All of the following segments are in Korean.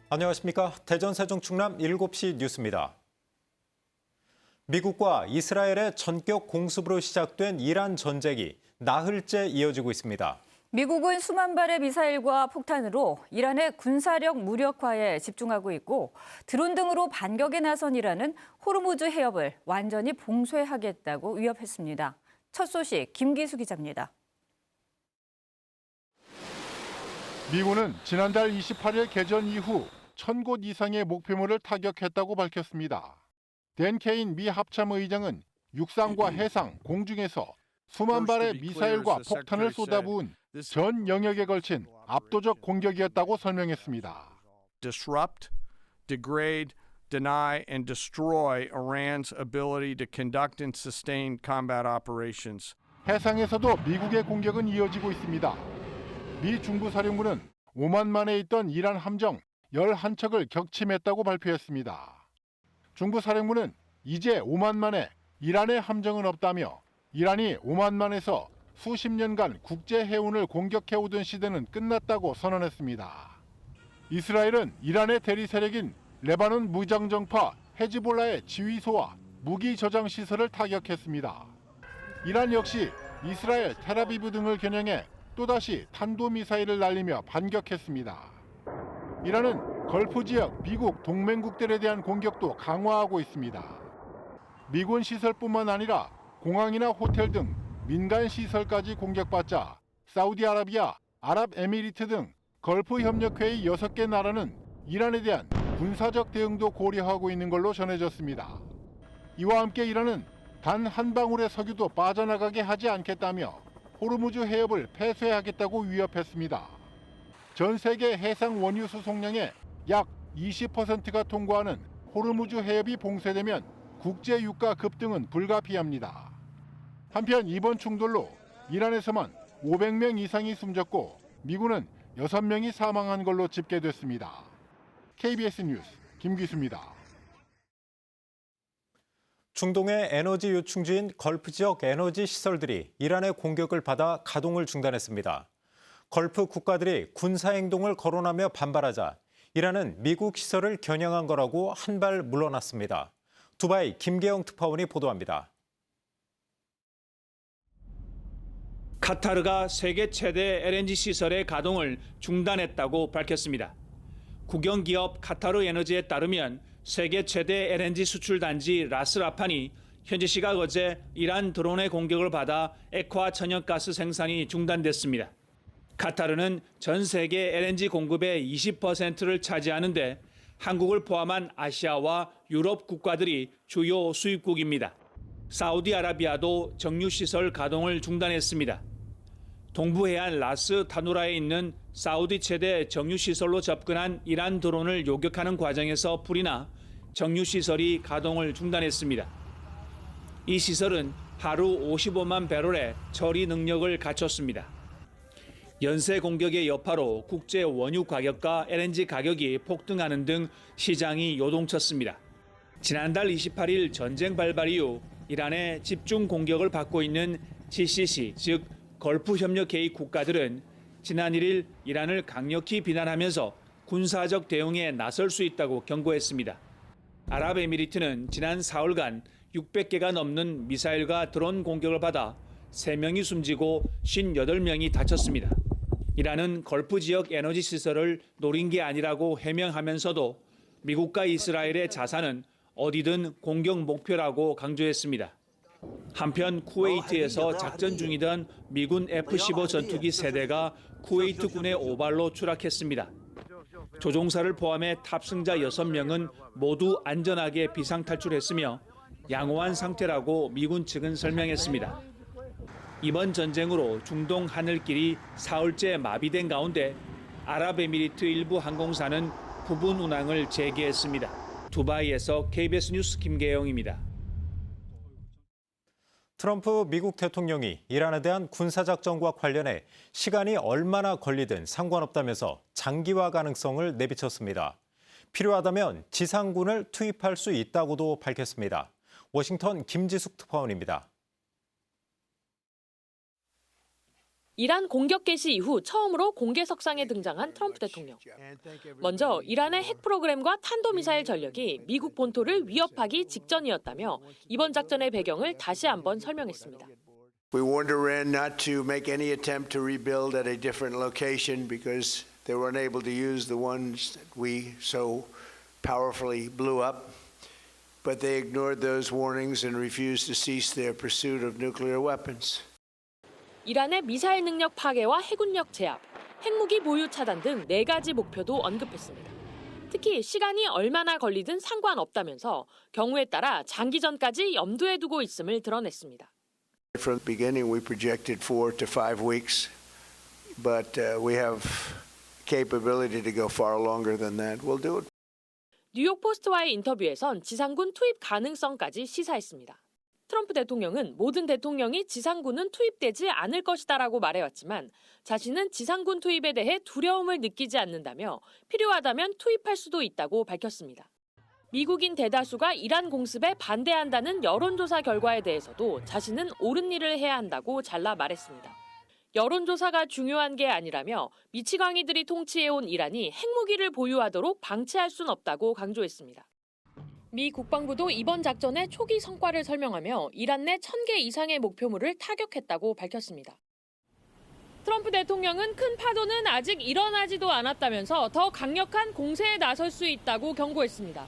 안녕하십니까. 대전 세종 충남 7시 뉴스입니다. 미국과 이스라엘의 전격 공습으로 시작된 이란 전쟁이 나흘째 이어지고 있습니다. 미국은 수만 발의 미사일과 폭탄으로 이란의 군사력 무력화에 집중하고 있고 드론 등으로 반격에 나선 이란은 호르무즈 해협을 완전히 봉쇄하겠다고 위협했습니다. 첫 소식 김기수 기자입니다. 미군은 지난달 28일 개전 이후 1,000곳 이상의 목표물을 타격했다고 밝혔습니다. 댄 케인 미 합참의장은 육상과 해상, 공중에서 수만 발의 미사일과 폭탄을 쏟아부은 전 영역에 걸친 압도적 공격이었다고 설명했습니다. Disrupt, degrade, deny, and destroy Iran's ability to conduct and sustain combat operations. 해상에서도 미국의 공격은 이어지고 있습니다. 미 중부사령부는 오만만에 있던 이란 함정 11척을 격침했다고 발표했습니다. 중부사령부는 이제 오만만에 이란의 함정은 없다며 이란이 오만만에서 수십 년간 국제 해운을 공격해오던 시대는 끝났다고 선언했습니다. 이스라엘은 이란의 대리 세력인 레바논 무장정파 헤즈볼라의 지휘소와 무기 저장 시설을 타격했습니다. 이란 역시 이스라엘 텔아비브 등을 겨냥해 또다시 탄도미사일을 날리며 반격했습니다. 이란은 걸프 지역 미국 동맹국들에 대한 공격도 강화하고 있습니다. 미군 시설뿐만 아니라 공항이나 호텔 등 민간 시설까지 공격받자 사우디아라비아, 아랍에미리트 등 걸프 협력회의 6개 나라는 이란에 대한 군사적 대응도 고려하고 있는 걸로 전해졌습니다. 이와 함께 이란은 단 한 방울의 석유도 빠져나가게 하지 않겠다며 호르무즈 해협을 폐쇄하겠다고 위협했습니다. 전 세계 해상 원유 수송량의 약 20%가 통과하는 호르무즈 해협이 봉쇄되면 국제 유가 급등은 불가피합니다. 한편 이번 충돌로 이란에서만 500명 이상이 숨졌고 미군은 6명이 사망한 걸로 집계됐습니다. KBS 뉴스 김기수입니다. 중동의 에너지 요충지인 걸프 지역 에너지 시설들이 이란의 공격을 받아 가동을 중단했습니다. 걸프 국가들이 군사 행동을 거론하며 반발하자 이란은 미국 시설을 겨냥한 거라고 한 발 물러났습니다. 두바이 김계영 특파원이 보도합니다. 카타르가 세계 최대 LNG 시설의 가동을 중단했다고 밝혔습니다. 국영기업 카타르 에너지에 따르면 세계 최대 LNG 수출 단지 라스라판이 현지 시각 어제 이란 드론의 공격을 받아 액화 천연가스 생산이 중단됐습니다. 카타르는 전 세계 LNG 공급의 20%를 차지하는데 한국을 포함한 아시아와 유럽 국가들이 주요 수입국입니다. 사우디아라비아도 정유시설 가동을 중단했습니다. 동부해안 라스 타누라에 있는 사우디 최대 정유시설로 접근한 이란 드론을 요격하는 과정에서 불이 나 정유시설이 가동을 중단했습니다. 이 시설은 하루 55만 배럴의 처리 능력을 갖췄습니다. 연쇄 공격의 여파로 국제 원유 가격과 LNG 가격이 폭등하는 등 시장이 요동쳤습니다. 지난달 28일 전쟁 발발 이후 이란의 집중 공격을 받고 있는 GCC, 즉 걸프 협력회의 국가들은 지난 1일 이란을 강력히 비난하면서 군사적 대응에 나설 수 있다고 경고했습니다. 아랍에미리트는 지난 4월간 600개가 넘는 미사일과 드론 공격을 받아 3명이 숨지고 58명이 다쳤습니다. 이란은 걸프 지역 에너지 시설을 노린 게 아니라고 해명하면서도 미국과 이스라엘의 자산은 어디든 공격 목표라고 강조했습니다. 한편 쿠웨이트에서 작전 중이던 미군 F-15 전투기 세대가 쿠웨이트군의 오발로 추락했습니다. 조종사를 포함해 탑승자 6명은 모두 안전하게 비상탈출했으며 양호한 상태라고 미군 측은 설명했습니다. 이번 전쟁으로 중동 하늘길이 사흘째 마비된 가운데 아랍에미리트 일부 항공사는 부분 운항을 재개했습니다. 두바이에서 KBS 뉴스 김계영입니다. 트럼프 미국 대통령이 이란에 대한 군사작전과 관련해 시간이 얼마나 걸리든 상관없다면서 장기화 가능성을 내비쳤습니다. 필요하다면 지상군을 투입할 수 있다고도 밝혔습니다. 워싱턴 김지숙 특파원입니다. 이란 공격 개시 이후 처음으로 공개석상에 등장한 트럼프 대통령. 먼저 이란의 핵 프로그램과 탄도미사일 전력이 미국 본토를 위협하기 직전이었다며 이번 작전의 배경을 다시 한번 설명했습니다. We warned Iran not to make any attempt to rebuild at a different location because they were unable to use the ones that we so powerfully blew up. But they ignored those warnings and refused to cease their pursuit of nuclear weapons. 이란의 미사일 능력 파괴와 해군력 제압, 핵무기 보유 차단 등 4가지 목표도 언급했습니다. 특히 시간이 얼마나 걸리든 상관없다면서 경우에 따라 장기전까지 염두에 두고 있음을 드러냈습니다. From the beginning, we projected 4 to 5 weeks, but we have capability to go far longer than that. We'll do it. 뉴욕 포스트와의 인터뷰에선 지상군 투입 가능성까지 시사했습니다. 트럼프 대통령은 모든 대통령이 지상군은 투입되지 않을 것이다라고 말해왔지만 자신은 지상군 투입에 대해 두려움을 느끼지 않는다며 필요하다면 투입할 수도 있다고 밝혔습니다. 미국인 대다수가 이란 공습에 반대한다는 여론조사 결과에 대해서도 자신은 옳은 일을 해야 한다고 잘라 말했습니다. 여론조사가 중요한 게 아니라며 미치광이들이 통치해온 이란이 핵무기를 보유하도록 방치할 순 없다고 강조했습니다. 미 국방부도 이번 작전의 초기 성과를 설명하며 이란 내 1,000개 이상의 목표물을 타격했다고 밝혔습니다. 트럼프 대통령은 큰 파도는 아직 일어나지도 않았다면서 더 강력한 공세에 나설 수 있다고 경고했습니다.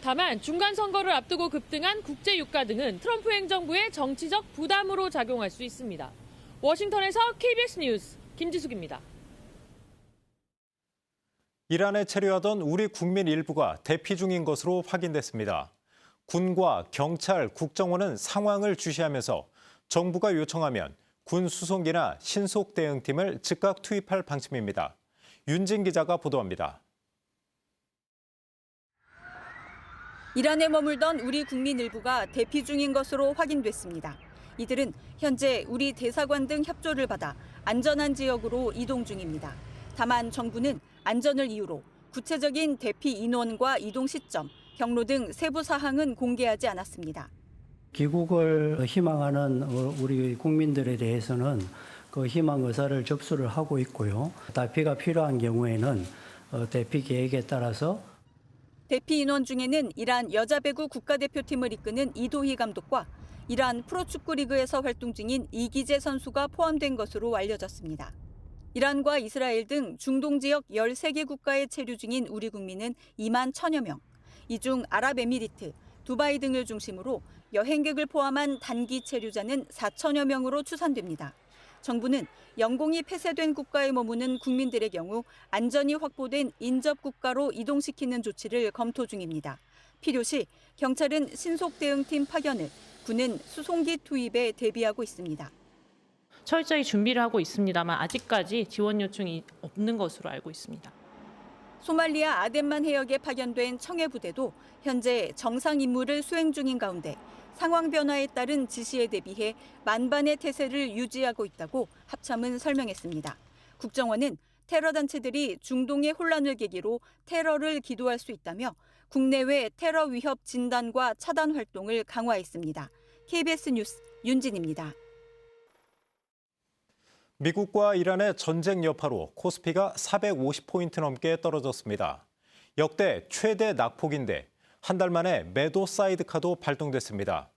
다만 중간 선거를 앞두고 급등한 국제 유가 등은 트럼프 행정부의 정치적 부담으로 작용할 수 있습니다. 워싱턴에서 KBS 뉴스 김지숙입니다. 이란에 체류하던 우리 국민 일부가 대피 중인 것으로 확인됐습니다. 군과 경찰, 국정원은 상황을 주시하면서 정부가 요청하면 군 수송기나 신속 대응팀을 즉각 투입할 방침입니다. 윤진 기자가 보도합니다. 이란에 머물던 우리 국민 일부가 대피 중인 것으로 확인됐습니다. 이들은 현재 우리 대사관 등 협조를 받아 안전한 지역으로 이동 중입니다. 다만 정부는 안전을 이유로 구체적인 대피 인원과 이동 시점, 경로 등 세부 사항은 공개하지 않았습니다. 귀국을 희망하는 우리 국민들에 대해서는 그 희망 의사를 접수를 하고 있고요. 대피가 필요한 경우에는 대피 계획에 따라서 대피 인원 중에는 이란 여자 배구 국가대표팀을 이끄는 이도희 감독과 이란 프로축구 리그에서 활동 중인 이기재 선수가 포함된 것으로 알려졌습니다. 이란과 이스라엘 등 중동 지역 13개 국가에 체류 중인 우리 국민은 2만 1,000여 명. 이 중 아랍에미리트, 두바이 등을 중심으로 여행객을 포함한 단기 체류자는 4천여 명으로 추산됩니다. 정부는 영공이 폐쇄된 국가에 머무는 국민들의 경우 안전이 확보된 인접 국가로 이동시키는 조치를 검토 중입니다. 필요시 경찰은 신속 대응팀 파견을, 군은 수송기 투입에 대비하고 있습니다. 철저히 준비를 하고 있습니다만 아직까지 지원 요청이 없는 것으로 알고 있습니다. 소말리아 아덴만 해역에 파견된 청해 부대도 현재 정상 임무를 수행 중인 가운데 상황 변화에 따른 지시에 대비해 만반의 태세를 유지하고 있다고 합참은 설명했습니다. 국정원은 테러 단체들이 중동의 혼란을 계기로 테러를 기도할 수 있다며 국내외 테러 위협 진단과 차단 활동을 강화했습니다. KBS 뉴스 윤진입니다. 미국과 이란의 전쟁 여파로 코스피가 450포인트 넘게 떨어졌습니다. 역대 최대 낙폭인데 한 달 만에 매도 사이드카도 발동됐습니다.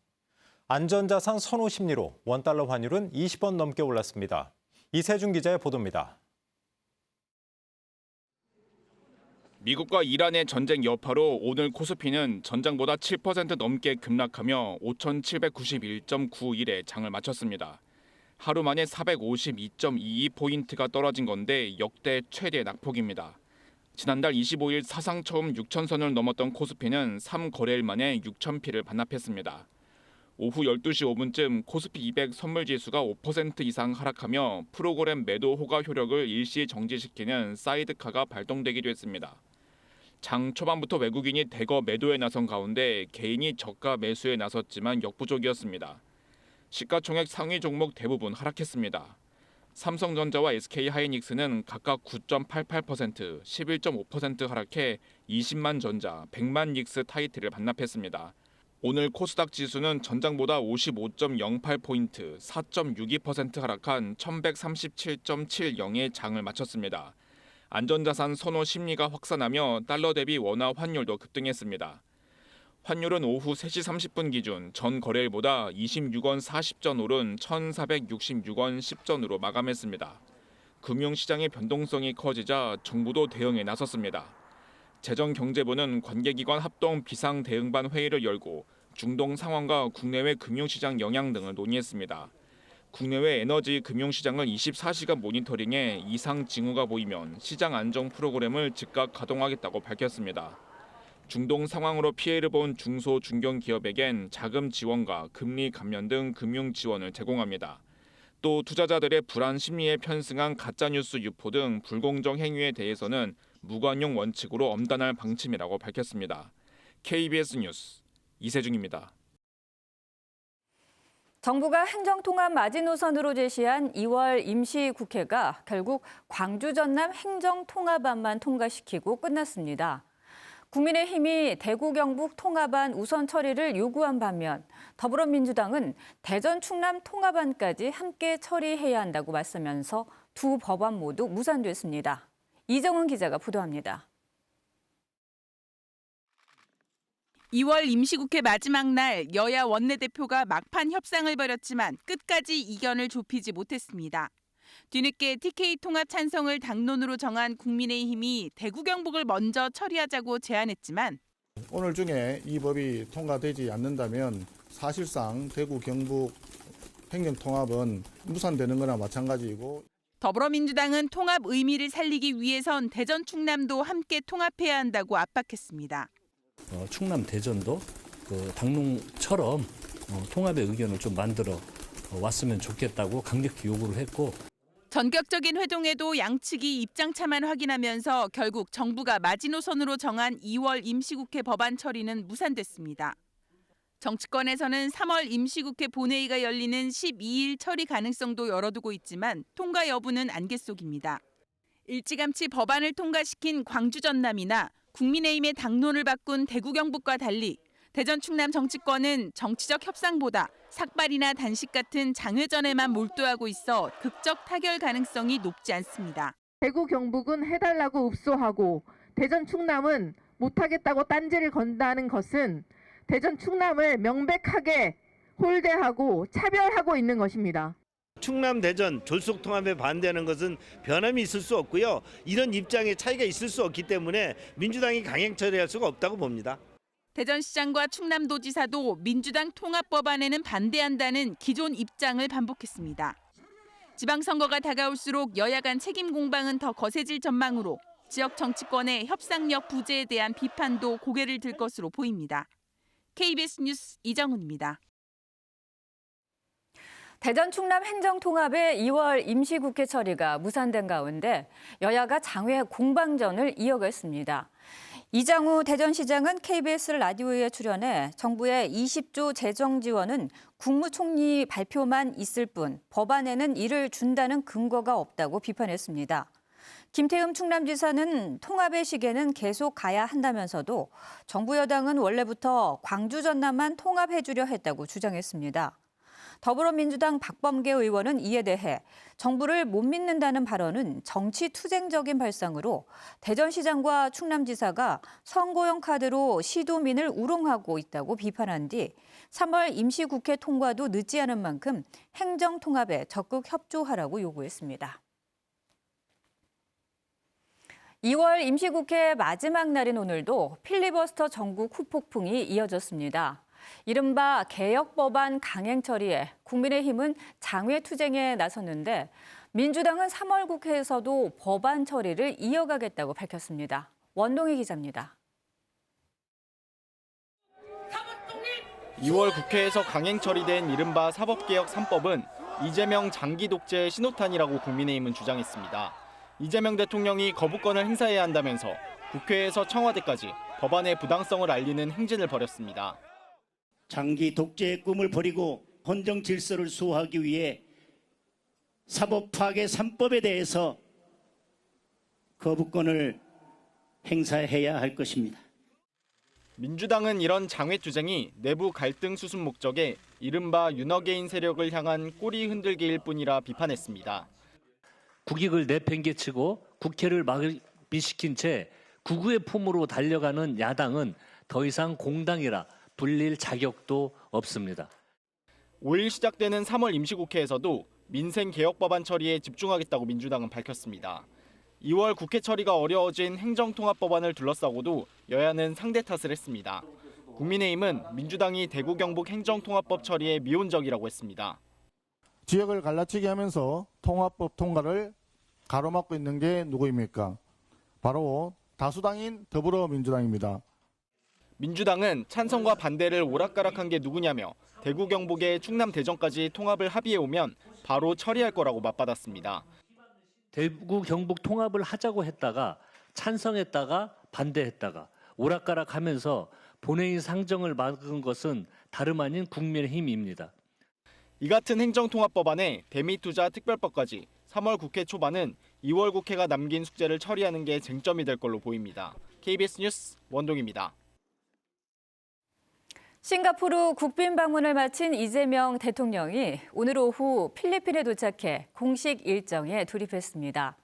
안전자산 선호 심리로 원달러 환율은 20원 넘게 올랐습니다. 이세준 기자의 보도입니다. 미국과 이란의 전쟁 여파로 오늘 코스피는 전장보다 7% 넘게 급락하며 5,791.91에 장을 마쳤습니다. 하루 만에 452.22포인트가 떨어진 건데 역대 최대 낙폭입니다. 지난달 25일 사상 처음 6,000선을 넘었던 코스피는 3거래일 만에 6,000피를 반납했습니다. 오후 12시 5분쯤 코스피 200 선물지수가 5% 이상 하락하며 프로그램 매도 호가 효력을 일시 정지시키는 사이드카가 발동되기도 했습니다. 장 초반부터 외국인이 대거 매도에 나선 가운데 개인이 저가 매수에 나섰지만 역부족이었습니다. 시가총액 상위 종목 대부분 하락했습니다. 삼성전자와 SK하이닉스는 각각 9.88%, 11.5% 하락해 20만 전자, 100만 닉스 타이틀을 반납했습니다. 오늘 코스닥 지수는 전장보다 55.08포인트, 4.62% 하락한 1137.70의 장을 마쳤습니다. 안전자산 선호 심리가 확산하며 달러 대비 원화 환율도 급등했습니다. 환율은 오후 3시 30분 기준 전 거래일보다 26원 40전 오른 1,466원 10전으로 마감했습니다. 금융시장의 변동성이 커지자 정부도 대응에 나섰습니다. 재정경제부는 관계기관 합동 비상대응반 회의를 열고 중동 상황과 국내외 금융시장 영향 등을 논의했습니다. 국내외 에너지 금융시장을 24시간 모니터링해 이상 징후가 보이면 시장 안정 프로그램을 즉각 가동하겠다고 밝혔습니다. 중동 상황으로 피해를 본 중소 중견기업에겐 자금 지원과 금리 감면 등 금융 지원을 제공합니다. 또 투자자들의 불안 심리에 편승한 가짜뉴스 유포 등 불공정 행위에 대해서는 무관용 원칙으로 엄단할 방침이라고 밝혔습니다. KBS 뉴스 이세중입니다. 정부가 행정통합 마지노선으로 제시한 2월 임시국회가 결국 광주 전남 행정통합안만 통과시키고 끝났습니다. 국민의힘이 대구 경북 통합안 우선 처리를 요구한 반면 더불어민주당은 대전 충남 통합안까지 함께 처리해야 한다고 맞서면서 두 법안 모두 무산됐습니다. 이정은 기자가 보도합니다. 2월 임시국회 마지막 날 여야 원내대표가 막판 협상을 벌였지만 끝까지 이견을 좁히지 못했습니다. 뒤늦게 TK 통합 찬성을 당론으로 정한 국민의힘이 대구 경북을 먼저 처리하자고 제안했지만 오늘 중에 이 법이 통과되지 않는다면 사실상 대구 경북 행정통합은 무산되는 거나 마찬가지이고 더불어민주당은 통합 의미를 살리기 위해선 대전 충남도 함께 통합해야 한다고 압박했습니다. 충남 대전도 당농처럼 통합의 의견을 좀 만들어 왔으면 좋겠다고 강력히 요구를 했고 전격적인 회동에도 양측이 입장차만 확인하면서 결국 정부가 마지노선으로 정한 2월 임시국회 법안 처리는 무산됐습니다. 정치권에서는 3월 임시국회 본회의가 열리는 12일 처리 가능성도 열어두고 있지만 통과 여부는 안개 속입니다. 일찌감치 법안을 통과시킨 광주 전남이나 국민의힘의 당론을 바꾼 대구 경북과 달리 대전 충남 정치권은 정치적 협상보다 삭발이나 단식 같은 장외전에만 몰두하고 있어 극적 타결 가능성이 높지 않습니다. 대구 경북은 해달라고 읍소하고 대전 충남은 못하겠다고 딴지를 건다는 것은 대전 충남을 명백하게 홀대하고 차별하고 있는 것입니다. 충남 대전 졸속 통합에 반대하는 것은 변함이 있을 수 없고요. 이런 입장의 차이가 있을 수 없기 때문에 민주당이 강행 처리할 수가 없다고 봅니다. 대전시장과 충남도지사도 민주당 통합법안에는 반대한다는 기존 입장을 반복했습니다. 지방선거가 다가올수록 여야 간 책임 공방은 더 거세질 전망으로 지역 정치권의 협상력 부재에 대한 비판도 고개를 들 것으로 보입니다. KBS 뉴스 이정훈입니다. 대전 충남 행정통합의 2월 임시국회 처리가 무산된 가운데 여야가 장외 공방전을 이어갔습니다. 이장우 대전시장은 KBS 라디오에 출연해 정부의 20조 재정 지원은 국무총리 발표만 있을 뿐 법안에는 이를 준다는 근거가 없다고 비판했습니다. 김태흠 충남지사는 통합의 시계는 계속 가야 한다면서도 정부 여당은 원래부터 광주 전남만 통합해주려 했다고 주장했습니다. 더불어민주당 박범계 의원은 이에 대해 정부를 못 믿는다는 발언은 정치투쟁적인 발상으로 대전시장과 충남지사가 선거용 카드로 시도민을 우롱하고 있다고 비판한 뒤 3월 임시국회 통과도 늦지 않은 만큼 행정통합에 적극 협조하라고 요구했습니다. 2월 임시국회 마지막 날인 오늘도 필리버스터 전국 후폭풍이 이어졌습니다. 이른바 개혁법안 강행 처리에 국민의힘은 장외투쟁에 나섰는데 민주당은 3월 국회에서도 법안 처리를 이어가겠다고 밝혔습니다. 원동희 기자입니다. 2월 국회에서 강행 처리된 이른바 사법개혁 3법은 이재명 장기 독재의 신호탄이라고 국민의힘은 주장했습니다. 이재명 대통령이 거부권을 행사해야 한다면서 국회에서 청와대까지 법안의 부당성을 알리는 행진을 벌였습니다. 장기 독재의 꿈을 버리고 헌정 질서를 수호하기 위해 사법 파괴 3법에 대해서 거부권을 행사해야 할 것입니다. 민주당은 이런 장외투쟁이 내부 갈등 수습 목적에 이른바 윤어게인 세력을 향한 꼬리 흔들기일 뿐이라 비판했습니다. 국익을 내팽개치고 국회를 마비시킨 채 극우의 품으로 달려가는 야당은 더 이상 공당이라 불릴 자격도 없습니다. 5일 시작되는 3월 임시국회에서도 민생개혁법안 처리에 집중하겠다고 민주당은 밝혔습니다. 2월 국회 처리가 어려워진 행정통합법안을 둘러싸고도 여야는 상대 탓을 했습니다. 국민의힘은 민주당이 대구 경북 행정통합법 처리에 미온적이라고 했습니다. 지역을 갈라치게 하면서 통합법 통과를 가로막고 있는 게 누구입니까? 바로 다수당인 더불어민주당입니다. 민주당은 찬성과 반대를 오락가락한 게 누구냐며 대구 경북의 충남 대전까지 통합을 합의해오면 바로 처리할 거라고 맞받았습니다. 대구 경북 통합을 하자고 했다가 찬성했다가 반대했다가 오락가락하면서 본회의 상정을 막은 것은 다름 아닌 국민의힘입니다. 이 같은 행정통합법안에 대미투자 특별법까지 3월 국회 초반은 2월 국회가 남긴 숙제를 처리하는 게 쟁점이 될 걸로 보입니다. KBS 뉴스 원동입니다. 싱가포르 국빈 방문을 마친 이재명 대통령이 오늘 오후 필리핀에 도착해 공식 일정에 돌입했습니다.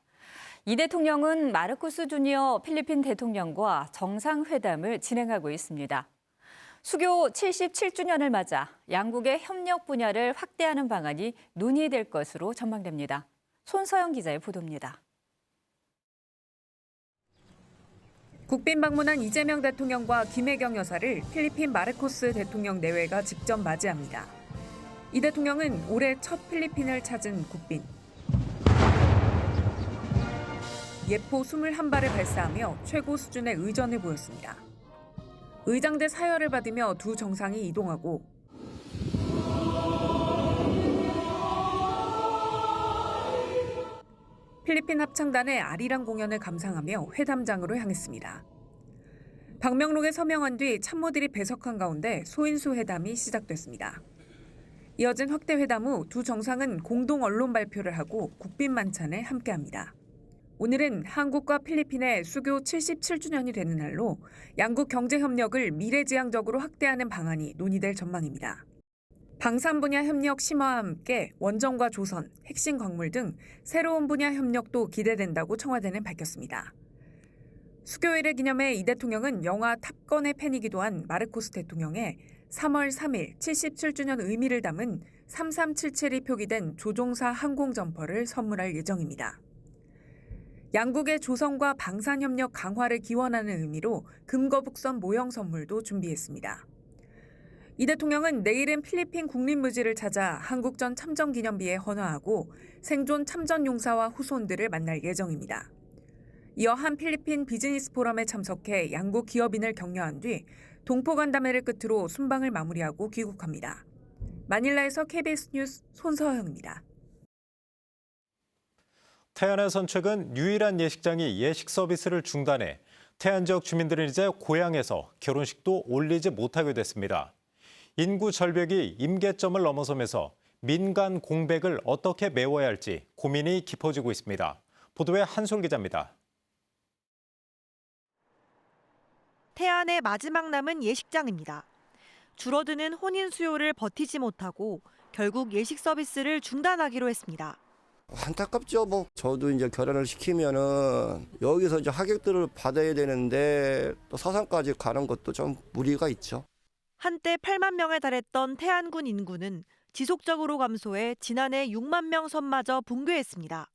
이 대통령은 마르코스 주니어 필리핀 대통령과 정상회담을 진행하고 있습니다. 수교 77주년을 맞아 양국의 협력 분야를 확대하는 방안이 논의될 것으로 전망됩니다. 손서영 기자의 보도입니다. 국빈 방문한 이재명 대통령과 김혜경 여사를 필리핀 마르코스 대통령 내외가 직접 맞이합니다. 이 대통령은 올해 첫 필리핀을 찾은 국빈. 예포 21발을 발사하며 최고 수준의 의전을 보였습니다. 의장대 사열을 받으며 두 정상이 이동하고 필리핀 합창단의 아리랑 공연을 감상하며 회담장으로 향했습니다. 방명록에 서명한 뒤 참모들이 배석한 가운데 소인수 회담이 시작됐습니다. 이어진 확대 회담 후 두 정상은 공동 언론 발표를 하고 국빈 만찬에 함께합니다. 오늘은 한국과 필리핀의 수교 77주년이 되는 날로 양국 경제 협력을 미래지향적으로 확대하는 방안이 논의될 전망입니다. 방산 분야 협력 심화와 함께 원전과 조선, 핵심 광물 등 새로운 분야 협력도 기대된다고 청와대는 밝혔습니다. 수교일을 기념해 이 대통령은 영화 탑건의 팬이기도 한 마르코스 대통령의 3월 3일 77주년 의미를 담은 3377이 표기된 조종사 항공 점퍼를 선물할 예정입니다. 양국의 조선과 방산 협력 강화를 기원하는 의미로 금거북선 모형 선물도 준비했습니다. 이 대통령은 내일은 필리핀 국립무지를 찾아 한국전 참전기념비에 헌화하고 생존 참전용사와 후손들을 만날 예정입니다. 이어 한 필리핀 비즈니스 포럼에 참석해 양국 기업인을 격려한 뒤 동포간담회를 끝으로 순방을 마무리하고 귀국합니다. 마닐라에서 KBS 뉴스 손서영입니다. 태안에선 최근 유일한 예식장이 예식 서비스를 중단해 태안 지역 주민들은 이제 고향에서 결혼식도 올리지 못하게 됐습니다. 인구 절벽이 임계점을 넘어서면서 민간 공백을 어떻게 메워야 할지 고민이 깊어지고 있습니다. 보도에 한솔 기자입니다. 태안의 마지막 남은 예식장입니다. 줄어드는 혼인 수요를 버티지 못하고 결국 예식 서비스를 중단하기로 했습니다. 안타깝죠. 저도 이제 결혼을 시키면은 여기서 이제 하객들을 받아야 되는데 또 서산까지 가는 것도 좀 무리가 있죠. 한때 8만 명에 달했던 태안군 인구는 지속적으로 감소해 지난해 6만 명 선마저 붕괴했습니다.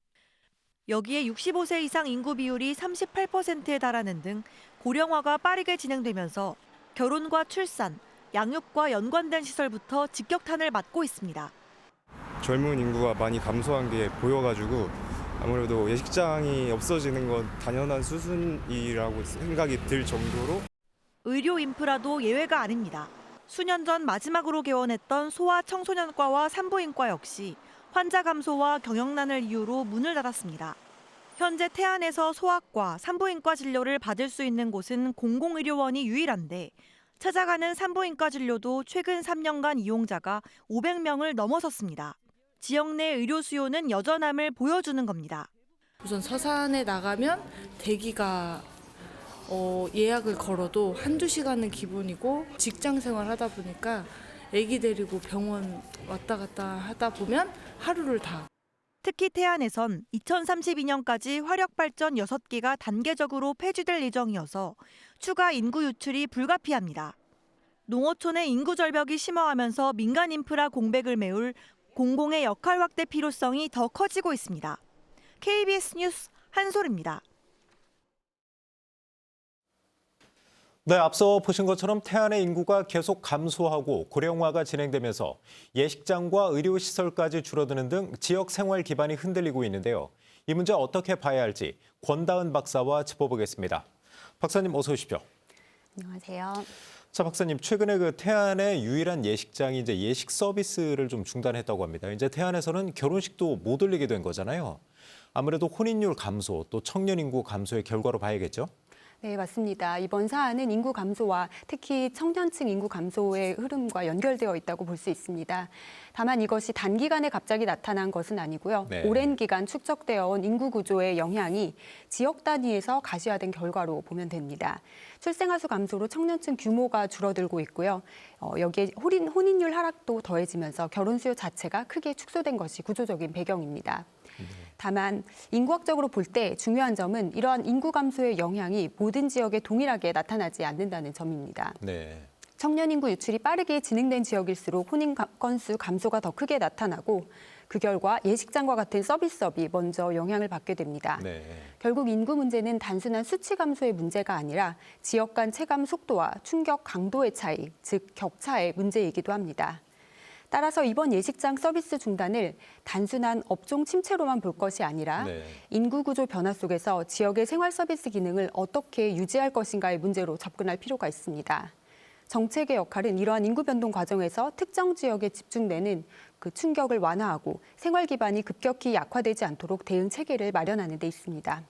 여기에 65세 이상 인구 비율이 38%에 달하는 등 고령화가 빠르게 진행되면서 결혼과 출산, 양육과 연관된 시설부터 직격탄을 맞고 있습니다. 젊은 인구가 많이 감소한 게 보여가지고 아무래도 예식장이 없어지는 건 당연한 수순이라고 생각이 들 정도로 의료 인프라도 예외가 아닙니다. 수년 전 마지막으로 개원했던 소아청소년과와 산부인과 역시 환자 감소와 경영난을 이유로 문을 닫았습니다. 현재 태안에서 소아과, 산부인과 진료를 받을 수 있는 곳은 공공의료원이 유일한데 찾아가는 산부인과 진료도 최근 3년간 이용자가 500명을 넘어섰습니다. 지역 내 의료 수요는 여전함을 보여주는 겁니다. 우선 서산에 나가면 대기가 예약을 걸어도 한두 시간은 기본이고 직장 생활 하다 보니까 아기 데리고 병원 왔다 갔다 하다 보면 하루를 다. 특히 태안에선 2032년까지 화력발전 6기가 단계적으로 폐지될 예정이어서 추가 인구 유출이 불가피합니다. 농어촌의 인구 절벽이 심화하면서 민간 인프라 공백을 메울 공공의 역할 확대 필요성이 더 커지고 있습니다. KBS 뉴스 한솔입니다. 네, 앞서 보신 것처럼 태안의 인구가 계속 감소하고 고령화가 진행되면서 예식장과 의료시설까지 줄어드는 등 지역 생활 기반이 흔들리고 있는데요. 이 문제 어떻게 봐야 할지 권다은 박사와 짚어보겠습니다. 박사님 어서 오십시오. 안녕하세요. 자, 박사님, 최근에 그 태안의 유일한 예식장이 이제 예식 서비스를 좀 중단했다고 합니다. 이제 태안에서는 결혼식도 못 올리게 된 거잖아요. 아무래도 혼인율 감소, 또 청년 인구 감소의 결과로 봐야겠죠? 네, 맞습니다. 이번 사안은 인구 감소와 특히 청년층 인구 감소의 흐름과 연결되어 있다고 볼 수 있습니다. 다만 이것이 단기간에 갑자기 나타난 것은 아니고요. 네. 오랜 기간 축적되어 온 인구 구조의 영향이 지역 단위에서 가시화된 결과로 보면 됩니다. 출생아 수 감소로 청년층 규모가 줄어들고 있고요. 여기에 혼인율 하락도 더해지면서 결혼 수요 자체가 크게 축소된 것이 구조적인 배경입니다. 다만 인구학적으로 볼 때 중요한 점은 이러한 인구 감소의 영향이 모든 지역에 동일하게 나타나지 않는다는 점입니다. 네. 청년 인구 유출이 빠르게 진행된 지역일수록 혼인 건수 감소가 더 크게 나타나고 그 결과 예식장과 같은 서비스업이 먼저 영향을 받게 됩니다. 네. 결국 인구 문제는 단순한 수치 감소의 문제가 아니라 지역 간 체감 속도와 충격 강도의 차이, 즉 격차의 문제이기도 합니다. 따라서 이번 예식장 서비스 중단을 단순한 업종 침체로만 볼 것이 아니라 인구 구조 변화 속에서 지역의 생활 서비스 기능을 어떻게 유지할 것인가의 문제로 접근할 필요가 있습니다. 정책의 역할은 이러한 인구 변동 과정에서 특정 지역에 집중되는 그 충격을 완화하고 생활 기반이 급격히 약화되지 않도록 대응 체계를 마련하는 데 있습니다.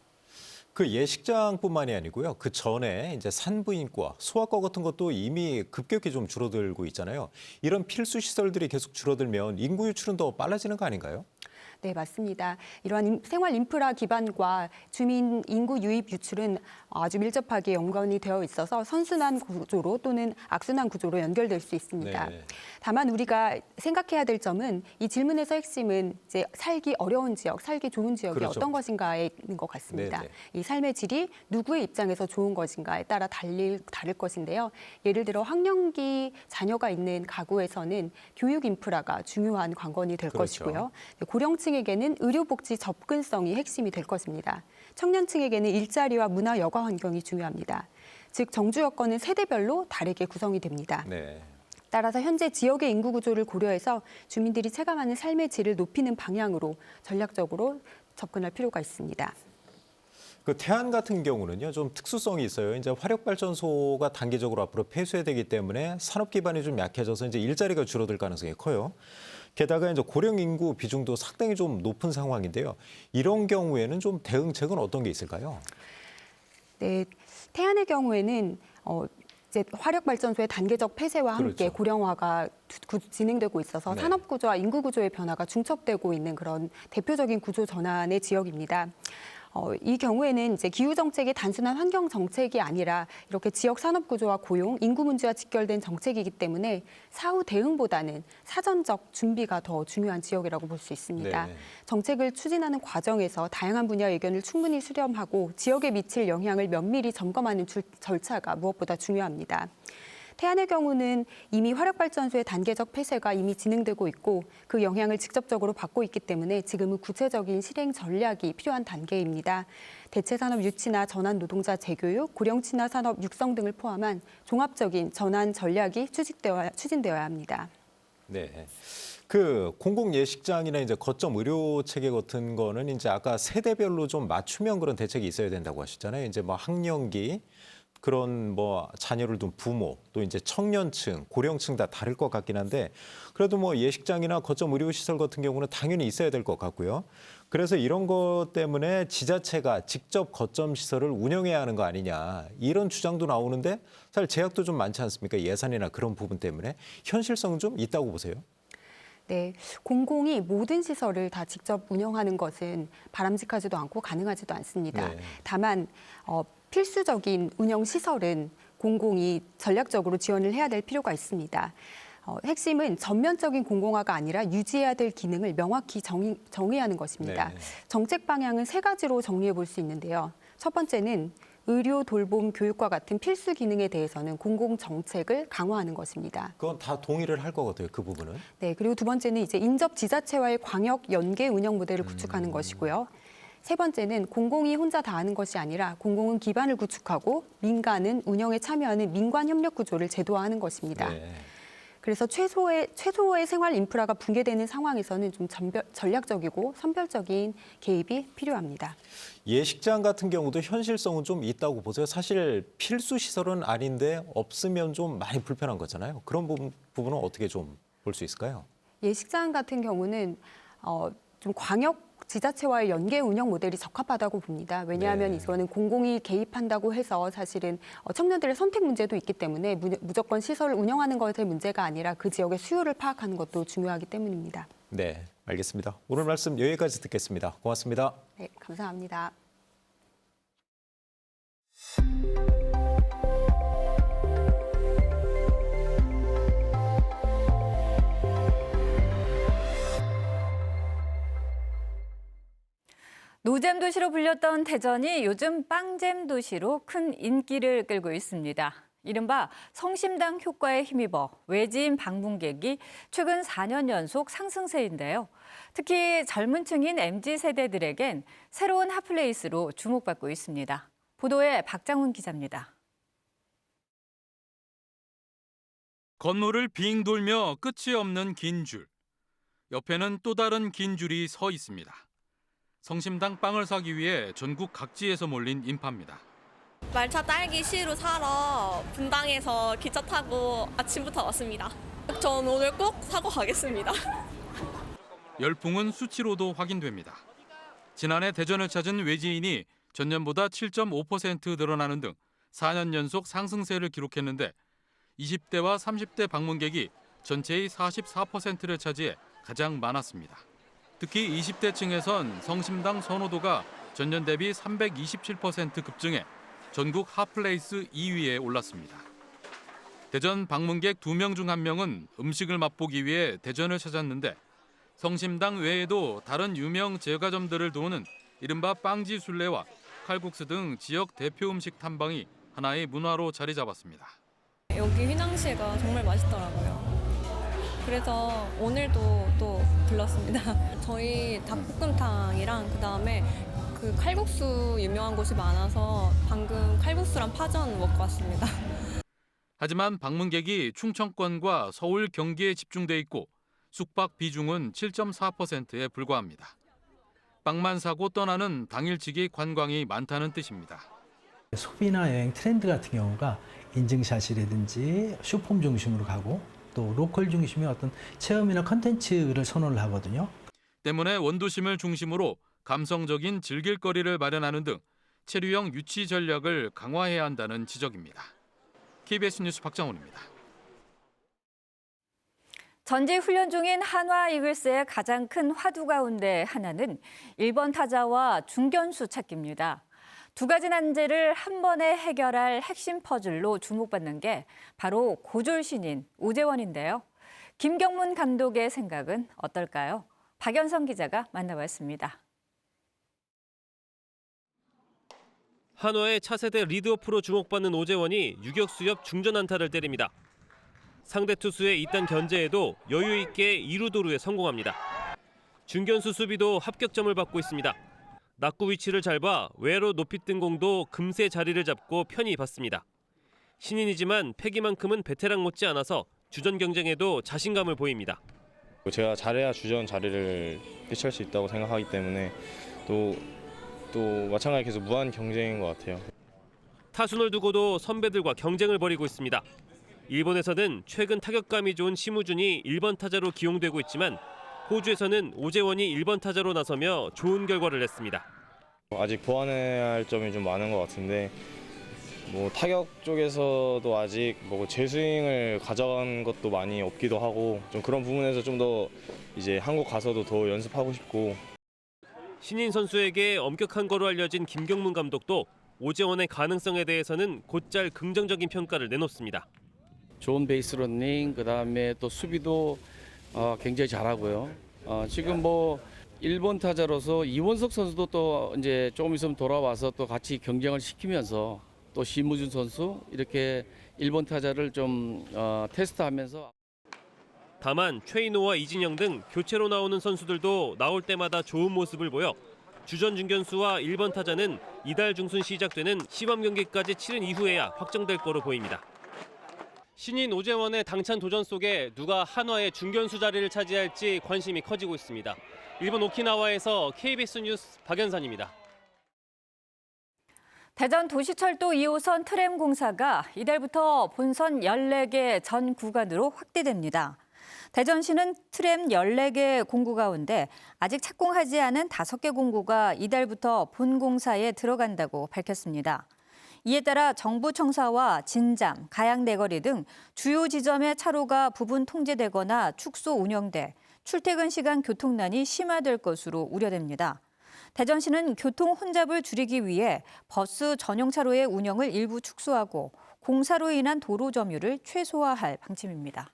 그 예식장뿐만이 아니고요. 그 전에 이제 산부인과, 소아과 같은 것도 이미 급격히 좀 줄어들고 있잖아요. 이런 필수 시설들이 계속 줄어들면 인구 유출은 더 빨라지는 거 아닌가요? 네, 맞습니다. 이러한 생활 인프라 기반과 주민 인구 유입 유출은 아주 밀접하게 연관이 되어 있어서 선순환 구조로 또는 악순환 구조로 연결될 수 있습니다. 네. 다만 우리가 생각해야 될 점은 이 질문에서 핵심은 이제 살기 어려운 지역, 살기 좋은 지역이 그렇죠. 어떤 것인가에 있는 것 같습니다. 네네. 이 삶의 질이 누구의 입장에서 좋은 것인가에 따라 다를 것인데요. 예를 들어 학령기 자녀가 있는 가구에서는 교육 인프라가 중요한 관건이 될 그렇죠. 것이고요. 고령층에게는 의료복지 접근성이 핵심이 될 것입니다. 청년층에게는 일자리와 문화 여가 환경이 중요합니다. 즉 정주 여건은 세대별로 다르게 구성이 됩니다. 네. 따라서 현재 지역의 인구 구조를 고려해서 주민들이 체감하는 삶의 질을 높이는 방향으로 전략적으로 접근할 필요가 있습니다. 그 태안 같은 경우는요, 좀 특수성이 있어요. 이제 화력발전소가 단기적으로 앞으로 폐쇄되기 때문에 산업 기반이 좀 약해져서 이제 일자리가 줄어들 가능성이 커요. 게다가 이제 고령 인구 비중도 상당히 좀 높은 상황인데요. 이런 경우에는 좀 대응책은 어떤 게 있을까요? 네, 태안의 경우에는 이제 화력발전소의 단계적 폐쇄와 함께 그렇죠. 고령화가 진행되고 있어서 네. 산업 구조와 인구 구조의 변화가 중첩되고 있는 그런 대표적인 구조 전환의 지역입니다. 이 경우에는 이제 기후 정책이 단순한 환경 정책이 아니라 이렇게 지역 산업 구조와 고용, 인구 문제와 직결된 정책이기 때문에 사후 대응보다는 사전적 준비가 더 중요한 지역이라고 볼 수 있습니다. 네. 정책을 추진하는 과정에서 다양한 분야 의견을 충분히 수렴하고 지역에 미칠 영향을 면밀히 점검하는 절차가 무엇보다 중요합니다. 태안의 경우는 이미 화력발전소의 단계적 폐쇄가 이미 진행되고 있고 그 영향을 직접적으로 받고 있기 때문에 지금은 구체적인 실행 전략이 필요한 단계입니다. 대체산업 유치나 전환 노동자 재교육, 고령 친화 산업 육성 등을 포함한 종합적인 전환 전략이 추진되어야 합니다. 네. 그 공공 예식장이나 이제 거점 의료 체계 같은 거는 이제 아까 세대별로 좀 맞춤형 그런 대책이 있어야 된다고 하셨잖아요. 이제 뭐 학령기 그런 뭐 자녀를 둔 부모 또 이제 청년층, 고령층 다 다를 것 같긴 한데 그래도 뭐 예식장이나 거점 의료시설 같은 경우는 당연히 있어야 될 것 같고요. 그래서 이런 것 때문에 지자체가 직접 거점 시설을 운영해야 하는 거 아니냐 이런 주장도 나오는데 사실 제약도 좀 많지 않습니까? 예산이나 그런 부분 때문에 현실성은 좀 있다고 보세요? 네, 공공이 모든 시설을 다 직접 운영하는 것은 바람직하지도 않고 가능하지도 않습니다. 네. 다만 필수적인 운영 시설은 공공이 전략적으로 지원을 해야 될 필요가 있습니다. 핵심은 전면적인 공공화가 아니라 유지해야 될 기능을 명확히 정의하는 것입니다. 네. 정책 방향은 세 가지로 정리해 볼 수 있는데요. 첫 번째는 의료, 돌봄, 교육과 같은 필수 기능에 대해서는 공공 정책을 강화하는 것입니다. 그건 다 동의를 할 거거든요. 그 부분은. 네, 그리고 두 번째는 이제 인접 지자체와의 광역 연계 운영 모델을 구축하는 것이고요. 세 번째는 공공이 혼자 다 하는 것이 아니라 공공은 기반을 구축하고 민간은 운영에 참여하는 민관 협력 구조를 제도화하는 것입니다. 네. 그래서 최소의 생활 인프라가 붕괴되는 상황에서는 좀 전략적이고 선별적인 개입이 필요합니다. 예식장 같은 경우도 현실성은 좀 있다고 보세요. 사실 필수 시설은 아닌데 없으면 좀 많이 불편한 거잖아요. 그런 부분은 어떻게 좀 볼 수 있을까요? 예식장 같은 경우는 좀 광역 지자체와의 연계 운영 모델이 적합하다고 봅니다. 왜냐하면 이거는 공공이 개입한다고 해서 사실은 청년들의 선택 문제도 있기 때문에 무조건 시설을 운영하는 것의 문제가 아니라 그 지역의 수요를 파악하는 것도 중요하기 때문입니다. 네, 알겠습니다. 오늘 말씀 여기까지 듣겠습니다. 고맙습니다. 네, 감사합니다. 노잼 도시로 불렸던 대전이 요즘 빵잼 도시로 큰 인기를 끌고 있습니다. 이른바 성심당 효과에 힘입어 외지인 방문객이 최근 4년 연속 상승세인데요. 특히 젊은 층인 MZ세대들에겐 새로운 핫플레이스로 주목받고 있습니다. 보도에 박장훈 기자입니다. 건물을 빙 돌며 끝이 없는 긴 줄. 옆에는 또 다른 긴 줄이 서 있습니다. 성심당 빵을 사기 위해 전국 각지에서 몰린 인파입니다. 말차 딸기 시루 사러 분당에서 기차 타고 아침부터 왔습니다. 전 오늘 꼭 사고 가겠습니다. 열풍은 수치로도 확인됩니다. 지난해 대전을 찾은 외지인이 전년보다 7.5% 늘어나는 등 4년 연속 상승세를 기록했는데 20대와 30대 방문객이 전체의 44%를 차지해 가장 많았습니다. 특히 20대층에선 성심당 선호도가 전년 대비 327% 급증해 전국 핫플레이스 2위에 올랐습니다. 대전 방문객 2명 중 1명은 음식을 맛보기 위해 대전을 찾았는데 성심당 외에도 다른 유명 제과점들을 도우는 이른바 빵지 순례와 칼국수 등 지역 대표 음식 탐방이 하나의 문화로 자리 잡았습니다. 여기 휘낭시에가 정말 맛있더라고요. 그래서 오늘도 또 들렀습니다. 저희 닭볶음탕이랑 그다음에 그 칼국수 유명한 곳이 많아서 방금 칼국수랑 파전 먹고 왔습니다. 하지만 방문객이 충청권과 서울, 경기에 집중돼 있고 숙박 비중은 7.4%에 불과합니다. 빵만 사고 떠나는 당일치기 관광이 많다는 뜻입니다. 소비나 여행 트렌드 같은 경우가 인증샷이라든지 쇼폼 중심으로 가고 또 로컬 중심의 어떤 체험이나 컨텐츠를 선호를 하거든요. 때문에 원도심을 중심으로 감성적인 즐길거리를 마련하는 등 체류형 유치 전략을 강화해야 한다는 지적입니다. KBS 뉴스 박장훈입니다. 전지 훈련 중인 한화 이글스의 가장 큰 화두 가운데 하나는 1번 타자와 중견수 찾기입니다. 두 가지 난제를 한 번에 해결할 핵심 퍼즐로 주목받는 게 바로 고졸 신인 오재원인데요. 김경문 감독의 생각은 어떨까요? 박연성 기자가 만나봤습니다. 한화의 차세대 리드오프로 주목받는 오재원이 유격수 옆 중전 안타를 때립니다. 상대 투수의 이딴 견제에도 여유 있게 2루 도루에 성공합니다. 중견수 수비도 합격점을 받고 있습니다. 낙구 위치를 잘 봐 외로 높이 뜬 공도 금세 자리를 잡고 편히 받습니다. 신인이지만 패기만큼은 베테랑 못지 않아서 주전 경쟁에도 자신감을 보입니다. 제가 잘해야 주전 자리를 되찾을 수 있다고 생각하기 때문에 또 마찬가지로 계속 무한 경쟁인 것 같아요. 타순을 두고도 선배들과 경쟁을 벌이고 있습니다. 일본에서는 최근 타격감이 좋은 심우준이 1번 타자로 기용되고 있지만 호주에서는 오재원이 1번 타자로 나서며 좋은 결과를 냈습니다. 아직 보완해야 할 점이 좀 많은 것 같은데 타격 쪽에서도 아직 제 스윙을 가져간 것도 많이 없기도 하고 좀 그런 부분에서 좀 더 이제 한국 가서도 더 연습하고 싶고. 신인 선수에게 엄격한 거로 알려진 김경문 감독도 오재원의 가능성에 대해서는 곧잘 긍정적인 평가를 내놓습니다. 좋은 베이스 러닝, 그다음에 또 수비도 굉장히 잘하고요. 지금 뭐 1번 타자로서 이원석 선수도 또 이제 조금 있으면 돌아와서 또 같이 경쟁을 시키면서 또 심우준 선수 이렇게 1번 타자를 좀 테스트하면서. 다만 최인호와 이진영 등 교체로 나오는 선수들도 나올 때마다 좋은 모습을 보여 주전 중견수와 1번 타자는 이달 중순 시작되는 시범 경기까지 치른 이후에야 확정될 거로 보입니다. 신인 오재원의 당찬 도전 속에 누가 한화의 중견수 자리를 차지할지 관심이 커지고 있습니다. 일본 오키나와에서 KBS 뉴스 박연산입니다. 대전 도시철도 2호선 트램 공사가 이달부터 본선 14개 전 구간으로 확대됩니다. 대전시는 트램 14개 공구 가운데 아직 착공하지 않은 5개 공구가 이달부터 본 공사에 들어간다고 밝혔습니다. 이에 따라 정부 청사와 진장, 가양 내거리 등 주요 지점의 차로가 부분 통제되거나 축소 운영돼 출퇴근 시간 교통난이 심화될 것으로 우려됩니다. 대전시는 교통 혼잡을 줄이기 위해 버스 전용 차로의 운영을 일부 축소하고 공사로 인한 도로 점유를 최소화할 방침입니다.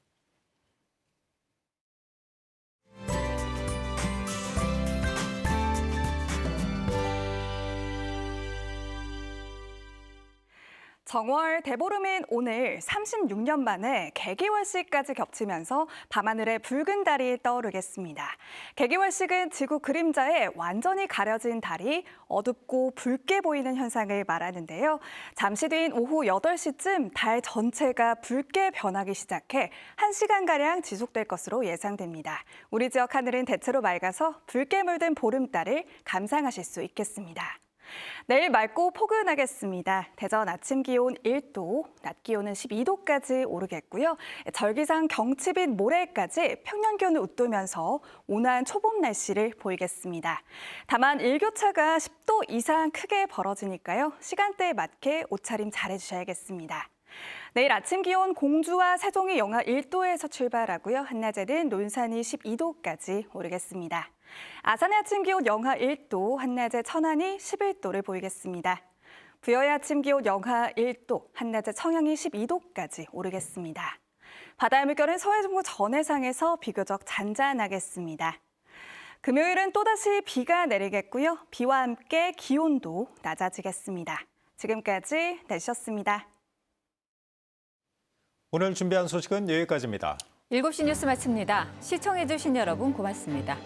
정월 대보름인 오늘 36년 만에 개기월식까지 겹치면서 밤하늘에 붉은 달이 떠오르겠습니다. 개기월식은 지구 그림자에 완전히 가려진 달이 어둡고 붉게 보이는 현상을 말하는데요. 잠시 뒤인 오후 8시쯤 달 전체가 붉게 변하기 시작해 1시간가량 지속될 것으로 예상됩니다. 우리 지역 하늘은 대체로 맑아서 붉게 물든 보름달을 감상하실 수 있겠습니다. 내일 맑고 포근하겠습니다. 대전 아침 기온 1도, 낮 기온은 12도까지 오르겠고요. 절기상 경칩인 모레까지 평년 기온을 웃도면서 온화한 초봄 날씨를 보이겠습니다. 다만 일교차가 10도 이상 크게 벌어지니까요. 시간대에 맞게 옷차림 잘해주셔야겠습니다. 내일 아침 기온 공주와 세종이 영하 1도에서 출발하고요. 한낮에는 논산이 12도까지 오르겠습니다. 아산의 아침 기온 영하 1도, 한낮에 천안이 11도를 보이겠습니다. 부여의 아침 기온 영하 1도, 한낮에 청양이 12도까지 오르겠습니다. 바다의 물결은 서해중부 전해상에서 비교적 잔잔하겠습니다. 금요일은 또다시 비가 내리겠고요. 비와 함께 기온도 낮아지겠습니다. 지금까지 날씨였습니다. 오늘 준비한 소식은 여기까지입니다. 7시 뉴스 마칩니다. 시청해주신 여러분 고맙습니다.